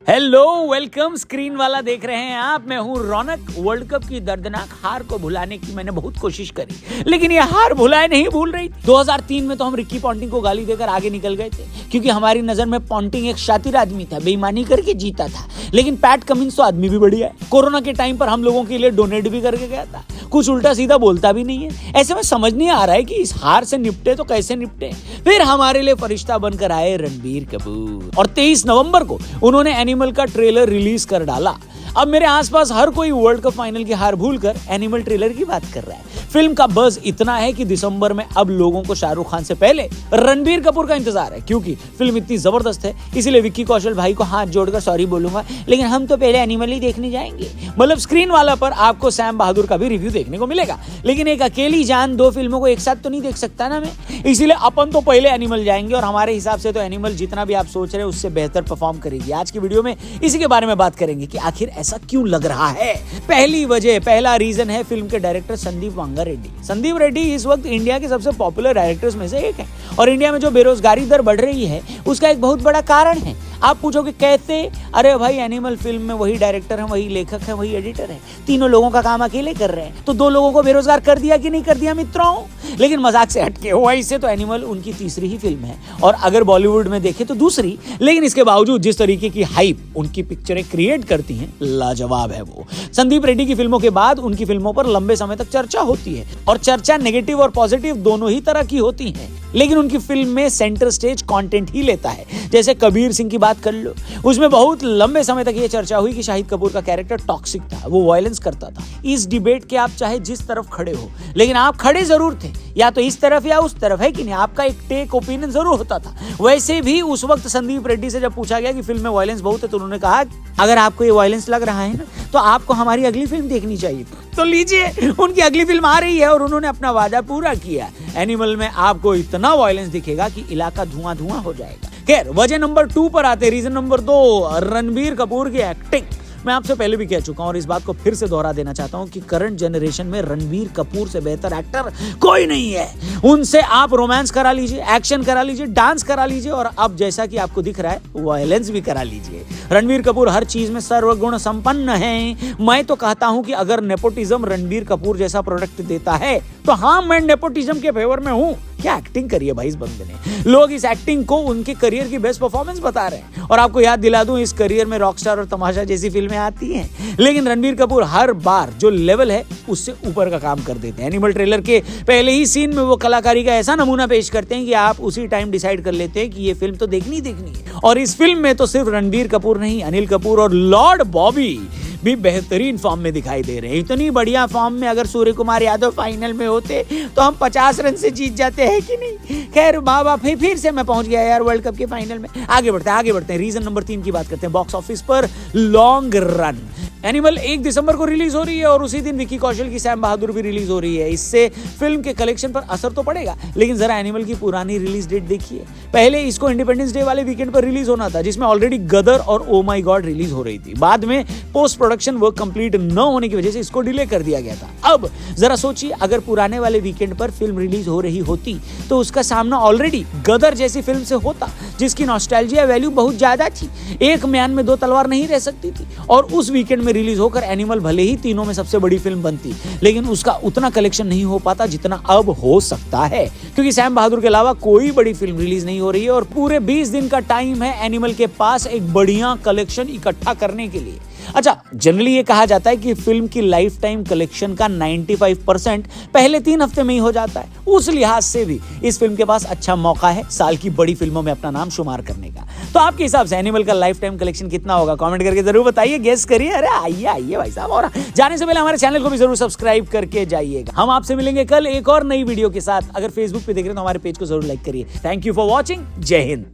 Hello welcome. Screen वाला देख रहे हैं आप, मैं हूं रौनक। वर्ल्ड कप की दर्दनाक हार को भुलाने की मैंने बहुत कोशिश करी, लेकिन ये हार भुलाए नहीं भूल रही थी। 2003 में तो हम रिकी पॉन्टिंग को गाली देकर आगे निकल गए थे, क्योंकि हमारी नजर में पॉन्टिंग एक शातिर आदमी था, बेईमानी करके जीता था। लेकिन पैट कमिंस तो आदमी भी बढ़िया है। कोरोना के टाइम पर हम लोगों के लिए डोनेट भी करके गया था, कुछ उल्टा सीधा बोलता भी नहीं है। ऐसे में समझ नहीं आ रहा है कि इस हार से निपटे तो कैसे निपटे। फिर हमारे लिए फरिश्ता बनकर आए रणबीर कपूर, और 23 नवंबर को उन्होंने एनिमल का ट्रेलर रिलीज कर डाला। अब मेरे आसपास हर कोई वर्ल्ड कप फाइनल की हार भूलकर एनिमल ट्रेलर की बात कर रहा है। फिल्म का बज़ इतना है कि दिसंबर में अब लोगों को शाहरुख खान से पहले रणबीर कपूर का इंतजार है, क्योंकि फिल्म इतनी जबरदस्त है। इसीलिए विक्की कौशल भाई को हाथ जोड़कर सॉरी बोलूंगा, लेकिन हम तो पहले एनिमल ही देखने जाएंगे। मतलब स्क्रीन वाला पर आपको सैम बहादुर का भी रिव्यू देखने को मिलेगा, लेकिन एक अकेली जान दो फिल्मों को एक साथ तो नहीं देख सकता ना मैं। इसीलिए अपन तो पहले एनिमल जाएंगे, और हमारे हिसाब से तो एनिमल जितना भी आप सोच रहे हैं उससे बेहतर परफॉर्म करेगी। आज की वीडियो में इसी के बारे में बात करेंगे कि आखिर ऐसा क्यों लग रहा है। पहला रीजन है फिल्म के डायरेक्टर संदीप वांगा रेड्डी। संदीप रेड्डी इस वक्त इंडिया के सबसे पॉपुलर डायरेक्टर्स में से एक है, और इंडिया में जो बेरोजगारी दर बढ़ रही है उसका एक बहुत बड़ा कारण है। आप पूछोगे कैसे? अरे भाई, एनिमल फिल्म में वही डायरेक्टर है, वही लेखक है, वही एडिटर है, तीनों लोगों का काम अकेले कर रहे हैं, तो 2 लोगों को बेरोजगार कर दिया कि नहीं कर दिया मित्रों? लेकिन मजाक से हटके वैसे तो एनिमल उनकी तीसरी ही फिल्म है, और अगर बॉलीवुड में देखें तो दूसरी। लेकिन इसके बावजूद जिस तरीके की हाइप उनकी पिक्चरें क्रिएट करती हैं, लाजवाब है वो। संदीप रेड्डी की फिल्मों के बाद उनकी फिल्मों पर लंबे समय तक चर्चा होती है, और चर्चा नेगेटिव और पॉजिटिव दोनों ही तरह की होती है, लेकिन उनकी फिल्म में सेंटर स्टेज कंटेंट ही लेता है। जैसे कबीर सिंह की बात कर लो, उसमें बहुत लंबे समय तक ये चर्चा हुई कि शाहिद कपूर का कैरेक्टर टॉक्सिक था, वो वायलेंस करता था। इस डिबेट के आप चाहे जिस तरफ खड़े हो, लेकिन आप खड़े जरूर थे, या तो इस तरफ या उस तरफ, है कि नहीं? आपका एक टेक ओपिनियन जरूर होता था। वैसे भी उस वक्त संदीप रेड्डी से जब पूछा गया कि फिल्म में वायलेंस बहुत है, तो उन्होंने कहा अगर आपको ये वायलेंस लग रहा है ना, तो आपको हमारी अगली फिल्म देखनी चाहिए। तो लीजिए, उनकी अगली फिल्म आ रही है और उन्होंने अपना वादा पूरा किया। एनिमल में आपको इतना वायलेंस दिखेगा कि इलाका धुआं धुआं हो जाएगा। खैर, वजह नंबर 2 पर आते। रीजन नंबर 2, रणबीर कपूर की एक्टिंग। मैं आपसे पहले भी कह चुका हूं और इस बात को फिर से दोहरा देना चाहता हूं कि करंट जनरेशन में रणबीर कपूर से बेहतर एक्टर कोई नहीं है। उनसे आप रोमांस करा लीजिए, एक्शन करा लीजिए, डांस करा लीजिए, और अब जैसा कि आपको दिख रहा है वायलेंस भी करा लीजिए। रणबीर कपूर हर चीज में सर्वगुण संपन्न है। मैं तो कहता हूं कि अगर नेपोटिज्म रणबीर कपूर जैसा प्रोडक्ट देता है तो हाँ, मैं नेपोटिज्म के फेवर में हूं। क्या एक्टिंग करी है भाई इस बंदे ने। लोग इस एक्टिंग को उनके करियर की बेस्ट परफॉर्मेंस बता रहे हैं, और आपको याद दिला दूं, इस करियर में रॉकस्टार और तमाशा जैसी फिल्में आती हैं, लेकिन रणबीर कपूर हर बार जो लेवल है उससे ऊपर का काम कर देते हैं। एनिमल ट्रेलर के पहले ही सीन में वो कलाकारी का ऐसा नमूना पेश करते हैं कि आप उसी टाइम डिसाइड कर लेते हैं कि ये फिल्म तो देखनी है। और इस फिल्म में तो सिर्फ रणबीर कपूर नहीं, अनिल कपूर और लॉर्ड बॉबी भी बेहतरीन फॉर्म में दिखाई दे रहे हैं। इतनी बढ़िया फॉर्म में अगर सूर्य कुमार यादव फाइनल में होते तो हम 50 रन से जीत जाते हैं कि नहीं। खैर बाबा, फिर से मैं पहुंच गया यार वर्ल्ड कप के फाइनल में। आगे बढ़ते हैं। रीजन नंबर 3 की बात करते हैं। बॉक्स ऑफिस पर लॉन्ग रन। एनिमल 1 दिसंबर को रिलीज हो रही है, और उसी दिन विक्की कौशल की सैम बहादुर भी रिलीज हो रही है। इससे फिल्म के कलेक्शन पर असर तो पड़ेगा, लेकिन जरा एनिमल की पुरानी रिलीज डेट देखिए। पहले इसको इंडिपेंडेंस डे वाले वीकेंड पर रिलीज होना था, जिसमें ऑलरेडी गदर और ओ माय गॉड रिलीज हो रही थी। बाद में पोस्ट प्रोडक्शन वर्क कंप्लीट न होने की वजह से इसको डिले कर दिया गया था। अब जरा सोचिए, अगर पुराने वाले वीकेंड पर फिल्म रिलीज हो रही होती तो उसका सामना ऑलरेडी गदर जैसी फिल्म से होता, जिसकी नॉस्टैल्जिया वैल्यू बहुत ज्यादा थी। एक म्यान में 2 तलवार नहीं रह सकती थी, और उस वीकेंड में रिलीज होकर एनिमल भले ही तीनों में सबसे बड़ी फिल्म बनती, लेकिन उसका उतना कलेक्शन नहीं हो पाता जितना अब हो सकता है, क्योंकि सैम बहादुर के अलावा कोई बड़ी फिल्म रिलीज नहीं हो रही है, और पूरे 20 दिन का टाइम है एनिमल के पास एक बढ़िया कलेक्शन इकट्ठा करने के लिए। अच्छा, जनरली ये कहा जाता है कि फिल्म की लाइफ टाइम कलेक्शन का 95% पहले 3 हफ्ते में ही हो जाता है। उस लिहाज से भी इस फिल्म के पास अच्छा मौका है साल की बड़ी फिल्मों में अपना नाम शुमार करने का। तो आपके हिसाब से एनिमल का लाइफ टाइम कलेक्शन कितना होगा? कमेंट करके जरूर बताइए, गेस करिए। अरे आइए भाई साहब, और जाने से पहले हमारे चैनल को भी जरूर सब्सक्राइब करके जाइएगा। हम आपसे मिलेंगे कल एक और नई वीडियो के साथ। अगर फेसबुक पे देख रहे हैं तो हमारे पेज को जरूर लाइक करिए। Thank you for watching. जय हिंद।